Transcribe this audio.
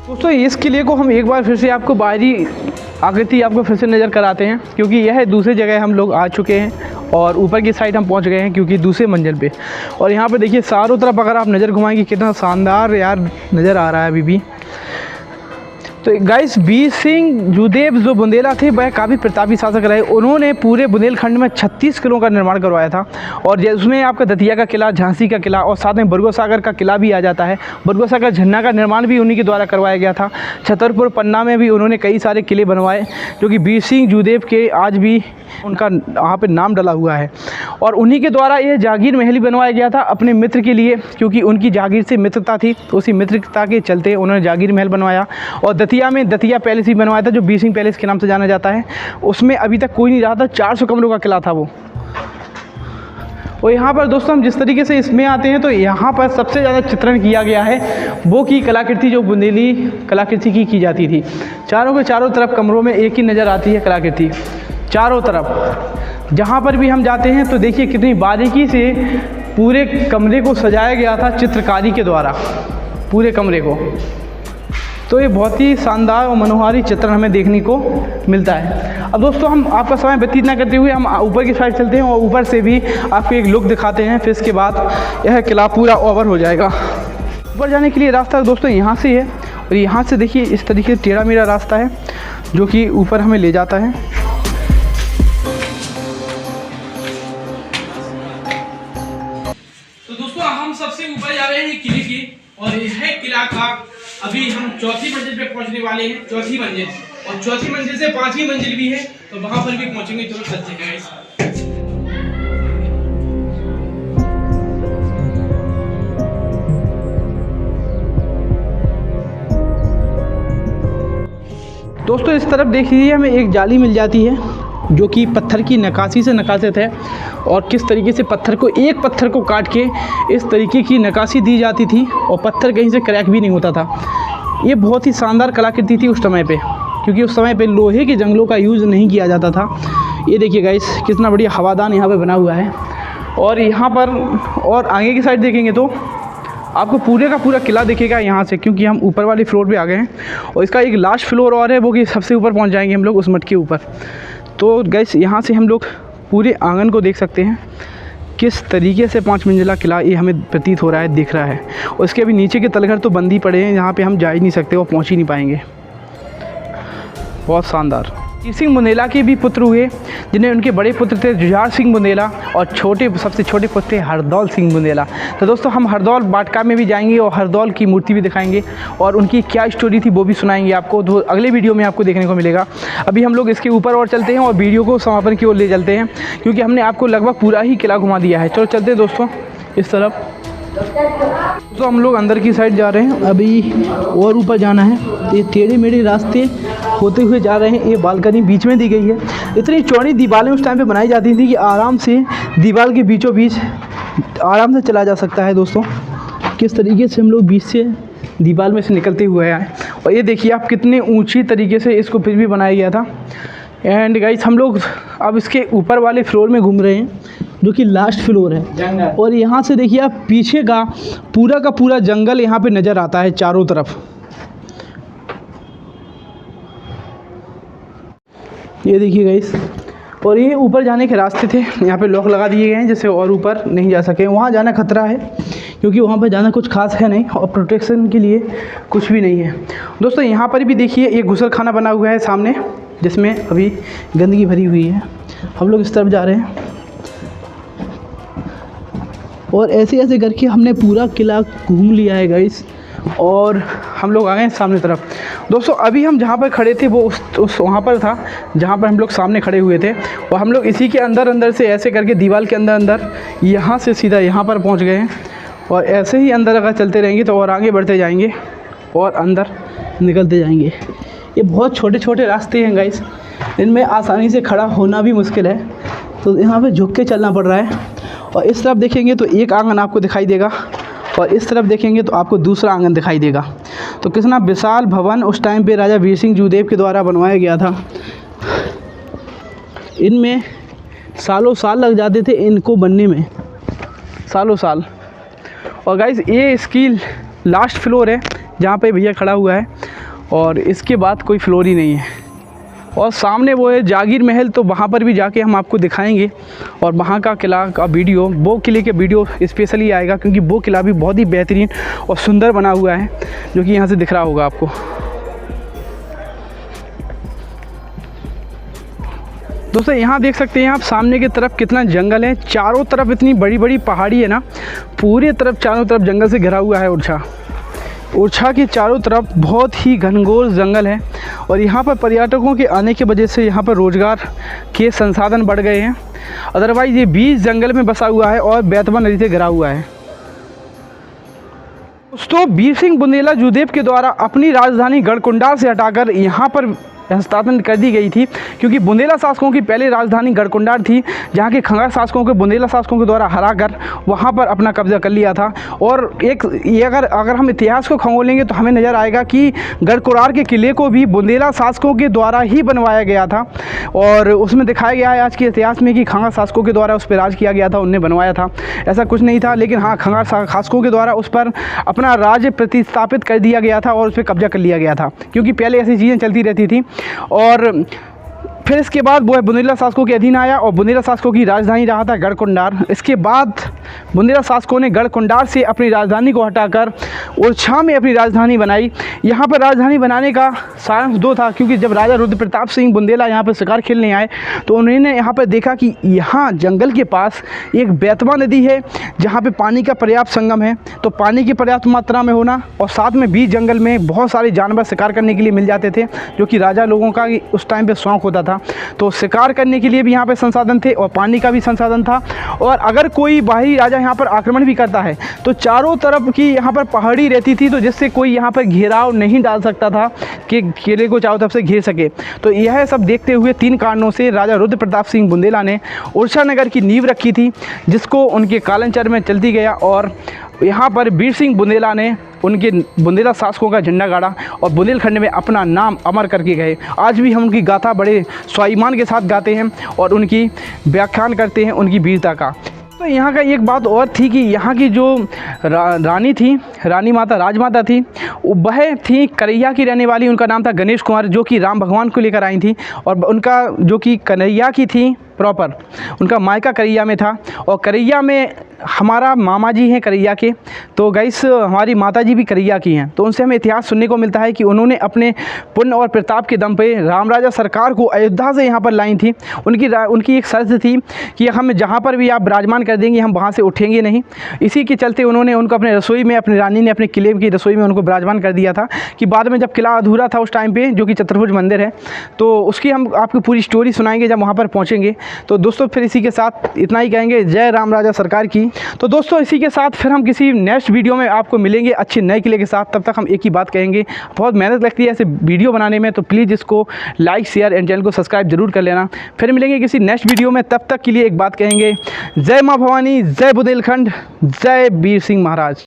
दोस्तों इस किले को हम एक बार फिर से आपको बाहरी आकृति आपको फिर से नज़र कराते हैं, क्योंकि यह दूसरी जगह हम लोग आ चुके हैं और ऊपर की साइड हम पहुंच गए हैं, क्योंकि दूसरे मंजिल पे। और यहाँ पे देखिए चारों तरफ अगर आप नज़र घुमाएंगे कितना शानदार यार नज़र आ रहा है अभी भी। तो गाइस बीर सिंह जूदेव जो बुंदेला थे वह काफ़ी प्रतापी शासक रहे। उन्होंने पूरे बुंदेलखंड में 36 किलों का निर्माण करवाया था, और उसमें आपका दतिया का किला, झांसी का किला और साथ में बुरगोसागर का किला भी आ जाता है। बुरगोसागर झन्ना का निर्माण भी उन्हीं के द्वारा करवाया गया था। छतरपुर पन्ना में भी उन्होंने कई सारे किले बनवाए, जो कि बीर सिंह जूदेव के आज भी उनका वहाँ पे नाम डला हुआ है। और उन्हीं के द्वारा ये जागीर महल बनवाया गया था अपने मित्र के लिए, क्योंकि उनकी जागीर से मित्रता थी, तो उसी मित्रता के चलते उन्होंने जागीर महल बनवाया। और दतिया में दतिया पैलेस भी बनवाया था, जो बीर सिंह पैलेस के नाम से जाना जाता है। उसमें अभी तक कोई नहीं रहा था, 400 कमरों का किला था वो। और यहाँ पर दोस्तों हम जिस तरीके से इसमें आते हैं, तो यहाँ पर सबसे ज़्यादा चित्रण किया गया है वो की कलाकृति, जो बुंदेली कलाकृति की जाती थी। चारों के चारों तरफ कमरों में एक ही नज़र आती है कलाकृति, चारों तरफ। जहाँ पर भी हम जाते हैं तो देखिए कितनी बारीकी से पूरे कमरे को सजाया गया था चित्रकारी के द्वारा, पूरे कमरे को। तो ये बहुत ही शानदार और मनोहारी चित्रण हमें देखने को मिलता है। अब दोस्तों हम आपका समय व्यतीत ना करते हुए हम ऊपर की साइड चलते हैं और ऊपर से भी आपको एक लुक दिखाते हैं, फिर इसके बाद यह किला पूरा ओवर हो जाएगा। ऊपर जाने के लिए रास्ता दोस्तों यहाँ से है, और यहाँ से देखिए इस तरीके से टेढ़ा मेढ़ा रास्ता है जो कि ऊपर हमें ले जाता है। तो दोस्तों हम सबसे ऊपर जा रहे हैं किले की, और यह किला का अभी हम चौथी मंजिल पे पहुंचने वाले हैं। चौथी मंजिल, और चौथी मंजिल से 5वीं मंजिल भी है, तो वहां पर भी पहुंचेंगे। चलो चलते हैं गाइस। दोस्तों इस तरफ देख लीजिए हमें एक जाली मिल जाती है, जो कि पत्थर की नक्काशी से नक्काशित है, और किस तरीके से पत्थर को, एक पत्थर को काट के इस तरीके की नक्काशी दी जाती थी, और पत्थर कहीं से क्रैक भी नहीं होता था। ये बहुत ही शानदार कलाकृति थी उस समय पे, क्योंकि उस समय पे लोहे के जंगलों का यूज़ नहीं किया जाता था। ये देखिए गाइस कितना बढ़िया हवादान यहाँ पे बना हुआ है। और यहाँ पर और आगे की साइड देखेंगे तो आपको पूरे का पूरा किला दिखेगा यहाँ से, क्योंकि हम ऊपर वाले फ्लोर पे आ गए हैं, और इसका एक लास्ट फ्लोर और है, वो कि सबसे ऊपर पहुँच जाएंगे हम लोग उस मठ के ऊपर। तो गाइस यहाँ से हम लोग पूरे आंगन को देख सकते हैं, किस तरीके से 5 मंजिला किला ये हमें प्रतीत हो रहा है, दिख रहा है। और इसके अभी नीचे के तलघर तो बंद ही पड़े हैं, यहाँ पे हम जा ही नहीं सकते और पहुँच ही नहीं पाएंगे। बहुत शानदार। बीर सिंह बुंदेला के भी पुत्र हुए, जिन्हें उनके बड़े पुत्र थे जुझार सिंह बुंदेला, और सबसे छोटे पुत्र थे हरदौल सिंह बुंदेला। तो दोस्तों हम हरदौल बाटका में भी जाएंगे और हरदौल की मूर्ति भी दिखाएंगे, और उनकी क्या स्टोरी थी वो भी सुनाएंगे आपको, तो अगले वीडियो में आपको देखने को मिलेगा। अभी हम लोग इसके ऊपर और चलते हैं और वीडियो को समापन की ओर ले चलते हैं, क्योंकि हमने आपको लगभग पूरा ही किला घुमा दिया है। चलो चलते हैं दोस्तों इस तरफ। तो हम लोग अंदर की साइड जा रहे हैं, अभी और ऊपर जाना है। ये टेढ़े मेढ़े रास्ते होते हुए जा रहे हैं। ये बालकनी बीच में दी गई है। इतनी चौड़ी दीवारें उस टाइम पे बनाई जाती थी कि आराम से दीवार के बीचों बीच आराम से चला जा सकता है। दोस्तों किस तरीके से हम लोग बीच से दीवार में से निकलते हुए आए, और ये देखिए आप कितने ऊँची तरीके से इसको फिर भी बनाया गया था। एंड गाइस हम लोग अब इसके ऊपर वाले फ्लोर में घूम रहे हैं, जो कि लास्ट फ्लोर है। और यहाँ से देखिए आप पीछे का पूरा जंगल यहाँ पे नज़र आता है चारों तरफ। ये देखिए गाइस, और ये ऊपर जाने के रास्ते थे, यहाँ पे लॉक लगा दिए गए हैं जैसे और ऊपर नहीं जा सके। वहाँ जाना खतरा है, क्योंकि वहाँ पर जाना कुछ खास है नहीं, और प्रोटेक्शन के लिए कुछ भी नहीं है। दोस्तों यहाँ पर भी देखिए एक गुसल खाना बना हुआ है सामने, जिसमें अभी गंदगी भरी हुई है। हम लोग इस तरफ जा रहे हैं, और ऐसे ऐसे करके हमने पूरा किला घूम लिया है गाइस, और हम लोग आ गए हैं सामने तरफ। दोस्तों अभी हम जहाँ पर खड़े थे वो उस वहाँ पर था जहाँ पर हम लोग सामने खड़े हुए थे, और हम लोग इसी के अंदर से ऐसे करके दीवार के अंदर यहाँ से सीधा यहाँ पर पहुँच गए हैं। और ऐसे ही अंदर अगर चलते रहेंगे तो और आगे बढ़ते जाएंगे और अंदर निकलते जाएंगे। ये बहुत छोटे छोटे रास्ते हैं गाइस, इनमें आसानी से खड़ा होना भी मुश्किल है, तो यहाँ पे झुक के चलना पड़ रहा है। और इस तरफ देखेंगे तो एक आंगन आपको दिखाई देगा, और इस तरफ देखेंगे तो आपको दूसरा आंगन दिखाई देगा। तो कितना विशाल भवन उस टाइम पे राजा वीर सिंह जूदेव के द्वारा बनवाया गया था। इनमें सालों साल लग जाते थे इनको बनने में, सालों साल। और गाइस ये इसकी लास्ट फ्लोर है जहाँ पे भैया खड़ा हुआ है। और इसके बाद कोई फ्लोर ही नहीं है। और सामने वो है जागीर महल, तो वहाँ पर भी जाके हम आपको दिखाएंगे और वहाँ का किला का वीडियो, वो किले के वीडियो स्पेशली आएगा, क्योंकि वो किला भी बहुत ही बेहतरीन और सुंदर बना हुआ है, जो कि यहाँ से दिख रहा होगा आपको। दोस्तों यहाँ देख सकते हैं आप सामने की तरफ कितना जंगल है, चारों तरफ इतनी बड़ी बड़ी पहाड़ी है ना, पूरे तरफ चारों तरफ जंगल से घिरा हुआ है ओरछा के चारों तरफ बहुत ही घनघोर जंगल है। और यहाँ पर पर्यटकों के आने की वजह से यहाँ पर रोज़गार के संसाधन बढ़ गए हैं, अदरवाइज़ ये बीच जंगल में बसा हुआ है और बेतवा नदी से घिरा हुआ है। दोस्तों बीर सिंह बुंदेला जूदेव के द्वारा अपनी राजधानी गढ़कुंडार से हटाकर यहाँ पर हस्तांतरण कर दी गई थी, क्योंकि बुंदेला शासकों की पहले राजधानी गढ़कुंडार थी, जहाँ के खंगार शासकों के बुंदेला शासकों के द्वारा हराकर वहाँ पर अपना कब्जा कर लिया था। और ये अगर हम इतिहास को खंगोलेंगे तो हमें नज़र आएगा कि गढ़कुंडार के किले को भी बुंदेला शासकों के द्वारा ही बनवाया गया था, और उसमें दिखाया गया है आज के इतिहास में कि खंगार शासकों के द्वारा उस पर राज किया गया था, उनने बनवाया था। ऐसा कुछ नहीं था, लेकिन हाँ, खंगार शासकों के द्वारा उस पर अपना राज्य प्रतिस्थापित कर दिया गया था और उस पर कब्जा कर लिया गया था, क्योंकि पहले ऐसी चीज़ें चलती रहती थी। और फिर इसके बाद वो है बुंदेला शासकों के अधीन आया और बुंदेला शासकों की राजधानी रहा था गढ़कुंडार। इसके बाद बुंदेला शासकों ने गढ़कुंडार से अपनी राजधानी को हटाकर ओरछा में अपनी राजधानी बनाई। यहाँ पर राजधानी बनाने का सारांश दो था, क्योंकि जब राजा रुद्र प्रताप सिंह बुंदेला यहाँ पर शिकार खेलने आए तो उन्होंने यहाँ पर देखा कि यहाँ जंगल के पास एक बेतवा नदी है, जहाँ पर पानी का पर्याप्त संगम है। तो पानी की पर्याप्त मात्रा में होना और साथ में बीच जंगल में बहुत सारे जानवर शिकार करने के लिए मिल जाते थे, जो कि राजा लोगों का उस टाइम पर शौक़ होता था। तो शिकार करने के लिए भी यहाँ पे संसाधन थे और पानी का भी संसाधन था। और अगर कोई बाहरी राजा यहाँ पर आक्रमण भी करता है तो चारों तरफ की यहाँ पर पहाड़ी रहती थी, तो जिससे कोई यहाँ पर घेराव नहीं डाल सकता था कि किले को चारों तरफ से घेर सके। तो यह सब देखते हुए 3 कारणों से राजा रुद्र प्रताप सिंह बुंदेला ने ओरछा नगर की नींव रखी थी, जिसको उनके कालांतर में चलती गया और यहाँ पर बीर सिंह बुंदेला ने उनके बुंदेला शासकों का झंडा गाड़ा और बुंदेलखंड में अपना नाम अमर करके गए। आज भी हम उनकी गाथा बड़े स्वाभिमान के साथ गाते हैं और उनकी व्याख्यान करते हैं उनकी वीरता का। तो यहाँ का एक बात और थी कि यहाँ की जो रानी थी, रानी माता राजमाता थी, वह थी करैया की रहने वाली। उनका नाम था गणेश कुमार, जो कि राम भगवान को लेकर आई थी। और उनका जो कि कन्हैया की थी प्रॉपर, उनका मायका करैया में था। और करैया में हमारा मामा जी हैं करैया के, तो गाइस हमारी माता जी भी करैया की हैं। तो उनसे हमें इतिहास सुनने को मिलता है कि उन्होंने अपने पुण्य और प्रताप के दम पे राम राजा सरकार को अयोध्या से यहाँ पर लाई थी। उनकी एक शर्त थी कि हम जहाँ पर भी आप विराजमान कर देंगे हम वहाँ से उठेंगे नहीं। इसी के चलते उन्होंने उनको अपने रसोई में, अपनी रानी ने अपने किले की रसोई में उनको विराजमान कर दिया था। कि बाद में जब किला अधूरा था उस टाइम पर, जो कि चतुर्भुज मंदिर है, तो उसकी हम आपको पूरी स्टोरी सुनाएंगे जब वहाँ पर पहुँचेंगे। तो दोस्तों फिर इसी के साथ इतना ही कहेंगे, जय राम राजा सरकार की। तो दोस्तों इसी के साथ फिर हम किसी नेक्स्ट वीडियो में आपको मिलेंगे अच्छे नए किले के साथ। तब तक हम एक ही बात कहेंगे, बहुत मेहनत लगती है ऐसे वीडियो बनाने में, तो प्लीज़ इसको लाइक, शेयर एंड चैनल को सब्सक्राइब जरूर कर लेना। फिर मिलेंगे किसी नेक्स्ट वीडियो में, तब तक के लिए एक बात कहेंगे, जय माँ भवानी, जय बुंदेलखंड, जय बीर सिंह महाराज।